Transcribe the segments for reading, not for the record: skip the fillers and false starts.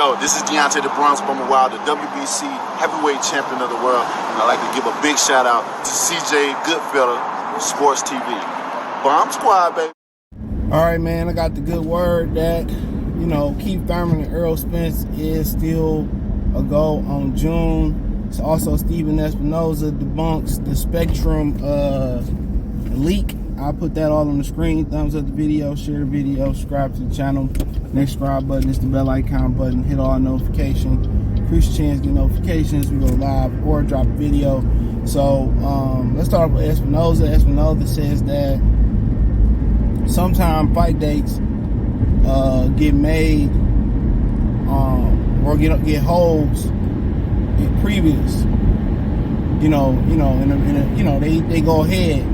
Yo, this is Deontay the Bronx Bummer Wild, the WBC heavyweight champion of the world. And I'd like to give a big shout out to CJ Goodfellow, Sports TV. Bomb Squad, baby. All right, man, I got the good word that, Keith Thurman and Errol Spence is still a go on June. It's also Stephen Espinoza debunks the Spectrum leak. I'll put that all on the screen. Thumbs up the video, share the video, subscribe to the channel. Next subscribe button is the bell icon button. Hit all notifications. Increase your chance to get notifications. We go live or drop a video. So let's start with Espinoza. Espinoza says that sometimes fight dates get made or get holds in previous. They go ahead.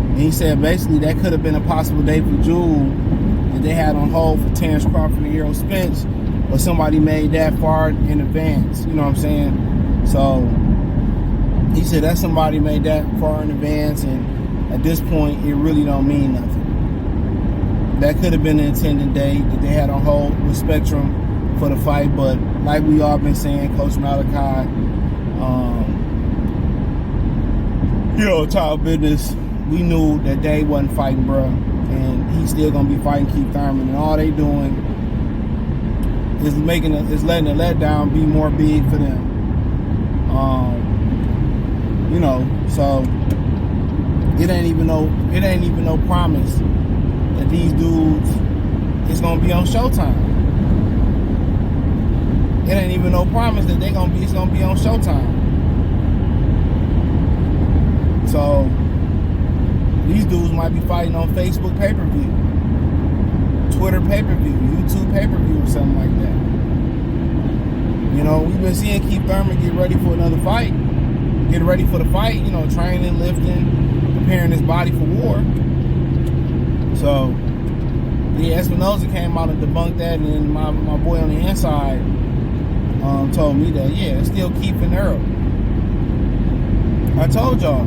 And he said basically that could have been a possible date for June that they had on hold for Terence Crawford and Errol Spence, but somebody made that far in advance. You know what I'm saying? So he said that somebody made that far in advance, and at this point it really don't mean nothing. That could have been the intended date that they had on hold with Spectrum for the fight, but like we all been saying, Coach Malachi, top business. We knew that they wasn't fighting, bro, and he's still gonna be fighting Keith Thurman, and all they doing is letting the letdown be more big for them. So it ain't even no promise that these dudes is gonna be on Showtime. It ain't even no promise that it's gonna be on Showtime. So these dudes might be fighting on Facebook pay-per-view, Twitter pay-per-view, YouTube pay-per-view, or something like that. We've been seeing Keith Thurman get ready for another fight, get ready for the fight, training, lifting, preparing his body for war. So, yeah, Espinoza came out and debunked that, and then my boy on the inside told me that, yeah, it's still Keith and Errol. I told y'all.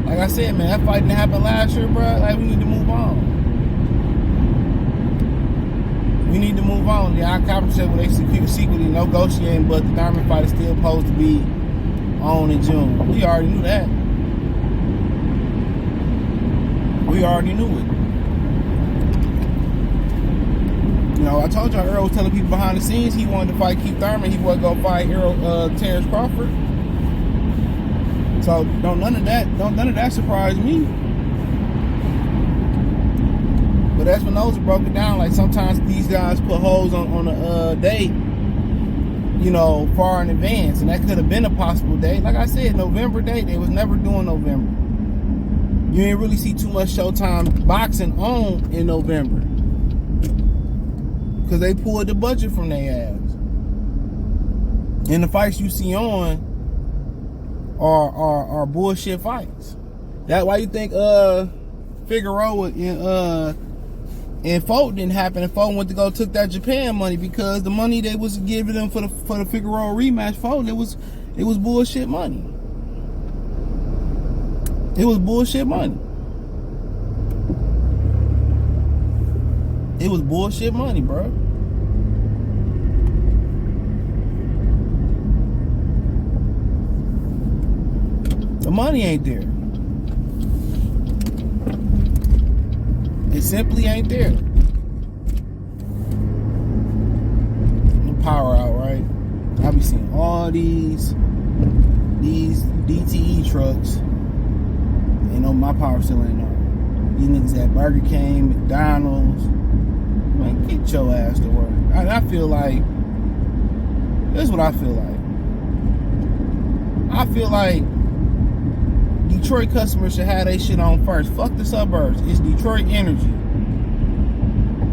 Like I said, man, that fight didn't happen last year, bro. Like, we need to move on. We need to move on. The Crawford said, they secretly negotiating, but the Thurman fight is still supposed to be on in June. We already knew that. We already knew it. I told y'all Errol was telling people behind the scenes he wanted to fight Keith Thurman. He wasn't going to fight Terence Crawford. So don't none of that surprise me. But Espinoza broke it down like sometimes these guys put holes on a date, far in advance, and that could have been a possible date. Like I said, November date, they was never doing November. You ain't really see too much Showtime boxing on in November because they pulled the budget from their ass. And the fights you see on are bullshit fights. That's why you think Figueroa and Folk didn't happen, and Folk went to go took that Japan money because the money they was giving them for the Figueroa rematch, Folk, it was bullshit money. It was bullshit money. It was bullshit money, bro. The money ain't there. It simply ain't there. The power out, right? I be seeing all these DTE trucks. My power still ain't on. These niggas at Burger King, McDonald's. Man, get your ass to work. I feel like, this is what I feel like. I feel like Detroit customers should have their shit on first. Fuck the suburbs. It's Detroit energy.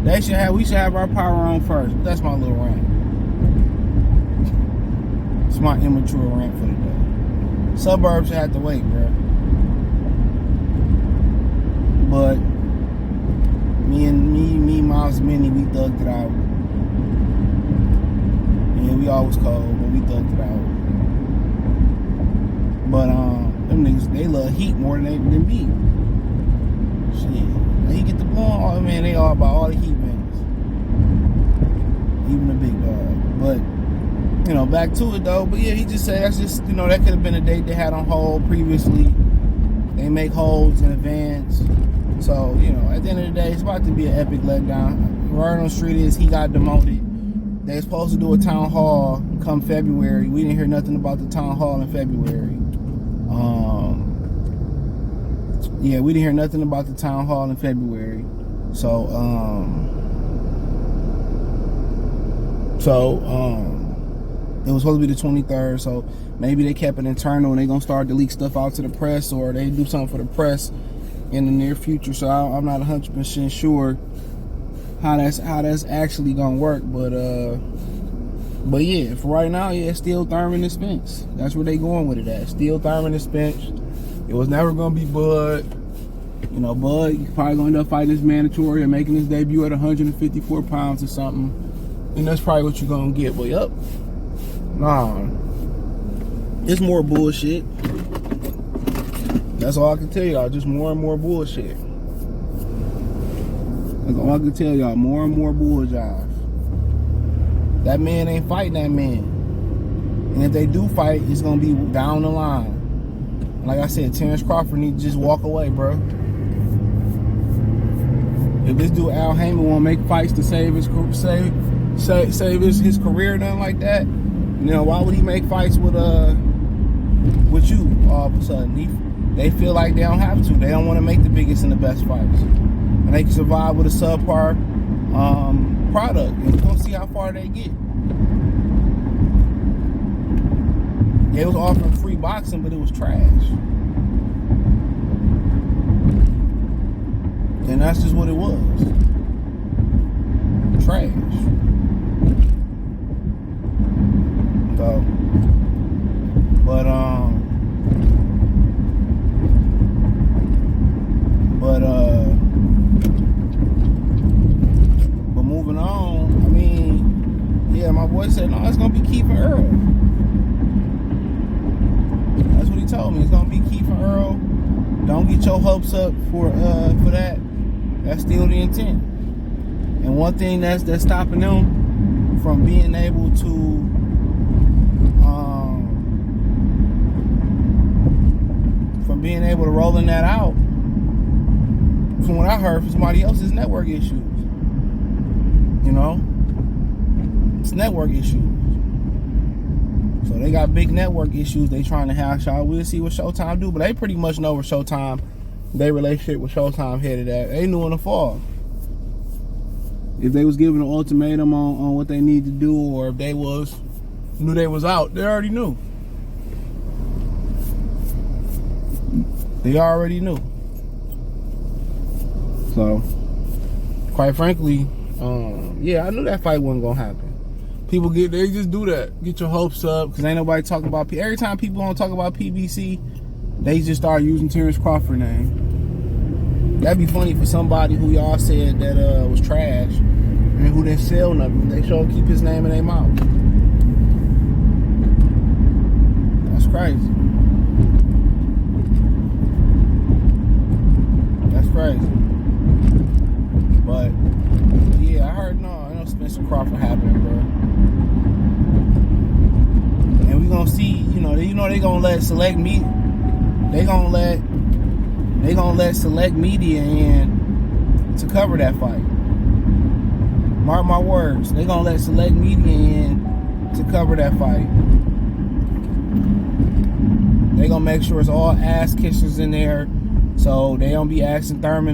We should have our power on first. That's my little rant. It's my immature rant for the day. Suburbs should have to wait, bro. But me, Miles Minnie, we thugged it out. Yeah, we always cold, but we thugged it out. But them niggas, they love heat more than me. Shit. When he get the blowing, oh man, they all about all the heat bands. Even the big dog. But back to it though. But yeah, he just said that's just, that could have been a date they had on hold previously. They make holds in advance. So, at the end of the day, it's about to be an epic letdown. Word on the street is he got demoted. They're supposed to do a town hall come February. We didn't hear nothing about the town hall in February. Yeah, we didn't hear nothing about the town hall in February. So, it was supposed to be the 23rd, so maybe they kept it internal and they're going to start to leak stuff out to the press, or they do something for the press in the near future. So I'm not 100% sure how that's actually going to work. But yeah, for right now, yeah, still Thurman and Spence. That's where they going with it at. Still Thurman and Spence. It was never going to be Bud. Bud, he's probably going to end up fighting his mandatory and making his debut at 154 pounds or something. And that's probably what you're going to get. But yup. Nah. It's more bullshit. That's all I can tell y'all. Just more and more bullshit. That's all I can tell y'all. More and more bullshit. That man ain't fighting that man. And if they do fight, it's going to be down the line. Like I said, Terence Crawford needs to just walk away, bro. If this dude Al Heyman won't make fights to save his career, nothing like that, why would he make fights with you all of a sudden? They feel like they don't have to. They don't want to make the biggest and the best fights, and they can survive with a subpar product. And we're gonna see how far they get. They was offering free boxing, but it was trash. And that's just what it was. Trash. So, but moving on, I mean, yeah, my boy said, no, it's gonna be Keith and Errol. That's what he told me. It's gonna be Keith and Errol. Don't get your hopes up for that. That's still the intent. And one thing that's stopping them from being able to rolling that out, from what I heard from somebody else, is network issues. It's network issues. So they got big network issues they trying to hash out. We'll see what Showtime do, but they pretty much know where Showtime, their relationship with Showtime headed at. They knew in the fall. If they was given an ultimatum on what they need to do, or if they knew they was out, they already knew. They already knew. So, quite frankly, yeah, I knew that fight wasn't gonna happen. People they just do that. Get your hopes up, because ain't nobody talking about. Every time people don't talk about PBC, they just start using Terence Crawford name. That'd be funny for somebody who y'all said that was trash and who didn't sell nothing. They sure keep his name in their mouth. That's crazy. That's crazy. But yeah, I heard no Spencer Crawford happening, bro. And we gonna see, they gonna let select media. They gonna let select media in to cover that fight. Mark my words. They gonna let select media in to cover that fight. They gonna make sure it's all ass kissers in there, so they don't be asking Errol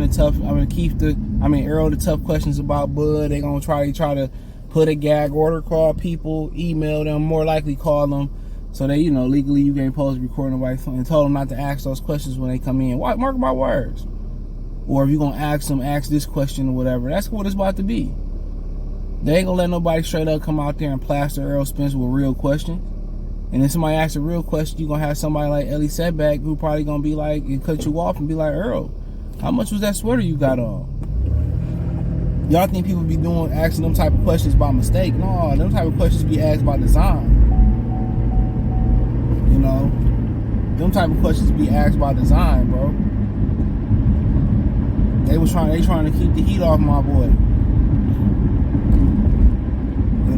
the tough questions about Bud. They gonna try to put a gag order, call people, email them, more likely call them. So they, legally you ain't supposed to record nobody's phone, and told them not to ask those questions when they come in. Why? Mark my words. Or if you're going to ask them, ask this question or whatever. That's what it's about to be. They ain't going to let nobody straight up come out there and plaster Errol Spence with real questions. And then somebody asks a real question, you're going to have somebody like Ellie Setback who probably going to be like, and cut you off and be like, Errol, how much was that sweater you got on? Y'all think people be asking them type of questions by mistake? No, them type of questions be asked by design. Them type of questions be asked by design, bro. They trying to keep the heat off my boy.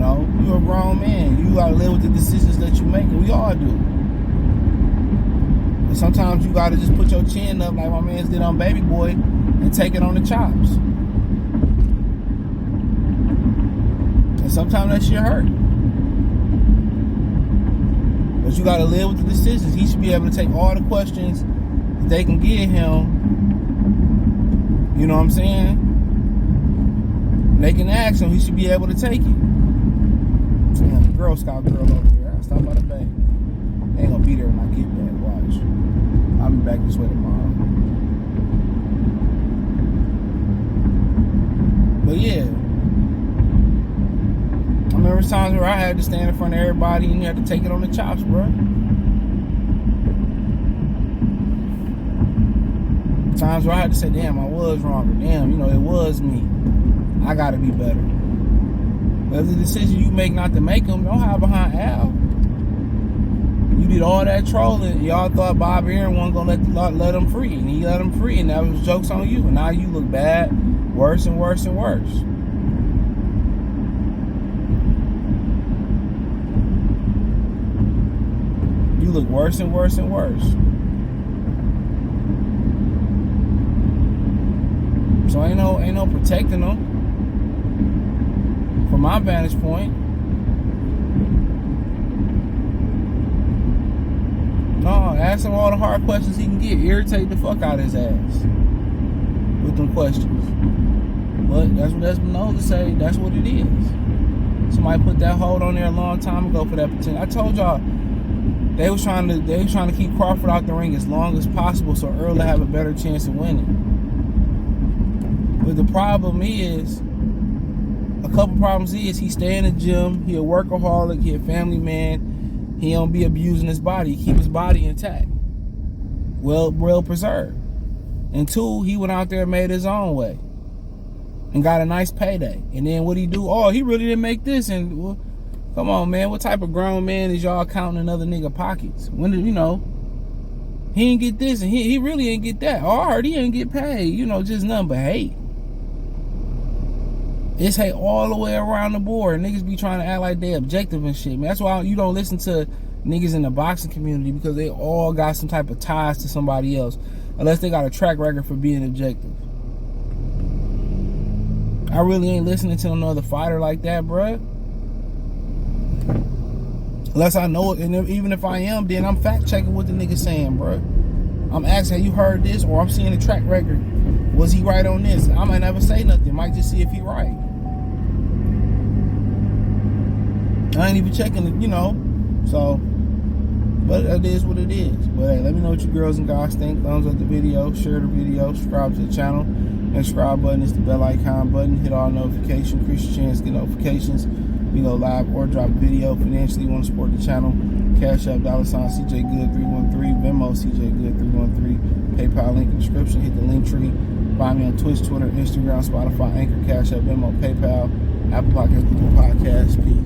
know, you're a grown man. You gotta live with the decisions that you make, and we all do. And sometimes you gotta just put your chin up like my man's did on Baby Boy and take it on the chops. And sometimes that shit hurt. But you gotta live with the decisions. He should be able to take all the questions that they can give him. You know what I'm saying? They can ask him, he should be able to take it. Damn, the Girl Scout girl over here. I stop by the bank. They ain't gonna be there when I get back. Watch. I'll be back this way tomorrow. But yeah. I remember times where I had to stand in front of everybody and you had to take it on the chops, bro. Times where I had to say, damn, I was wrong. Or damn, you know, it was me. I gotta be better. But if the decision you make not to make them, don't hide behind Al. You did all that trolling. Y'all thought Bob Aaron wasn't gonna let him free, and he let him free, and that was jokes on you. And now you look bad, worse and worse and worse. You look worse and worse and worse. So ain't no protecting them. From my vantage point. No, ask him all the hard questions he can get. Irritate the fuck out of his ass with them questions. But that's what Espinoza say. That's what it is. Somebody put that hold on there a long time ago for that potential. I told y'all they was trying to keep Crawford out the ring as long as possible so Errol have a better chance of winning. But the problem is, a couple problems is he stay in the gym, he a workaholic, he a family man, he don't be abusing his body, he keep his body intact, well preserved. And two, he went out there and made his own way and got a nice payday. And then what he do? Oh, he really didn't make this. And well, come on, man, what type of grown man is y'all counting another nigga pockets? When did, you know, he ain't get this and he really ain't get that. Oh, I heard he ain't get paid. You know, just nothing but hate. It's hate all the way around the board. Niggas be trying to act like they objective and shit, man. That's why you don't listen to niggas in the boxing community, because they all got some type of ties to somebody else, unless they got a track record for being objective. I really ain't listening to another fighter like that, bruh. Unless I know it, and even if I am, then I'm fact checking what the nigga saying, bruh. I'm asking, have you heard this? Or I'm seeing the track record. Was he right on this? I might never say nothing. Might just see if he right. I ain't even checking it, you know. So, but it is what it is. But hey, let me know what you girls and guys think. Thumbs up the video, share the video, subscribe to the channel. And subscribe button is the bell icon button. Hit all notifications, increase your chance to get notifications. We go live or drop a video. Financially, you want to support the channel. Cash App, $CJGood313, Venmo, CJGood313, PayPal link in the description. Hit the link tree. Find me on Twitch, Twitter, Instagram, Spotify, Anchor, Cash App, Venmo, PayPal, Apple Podcasts, Google Podcasts. Peace.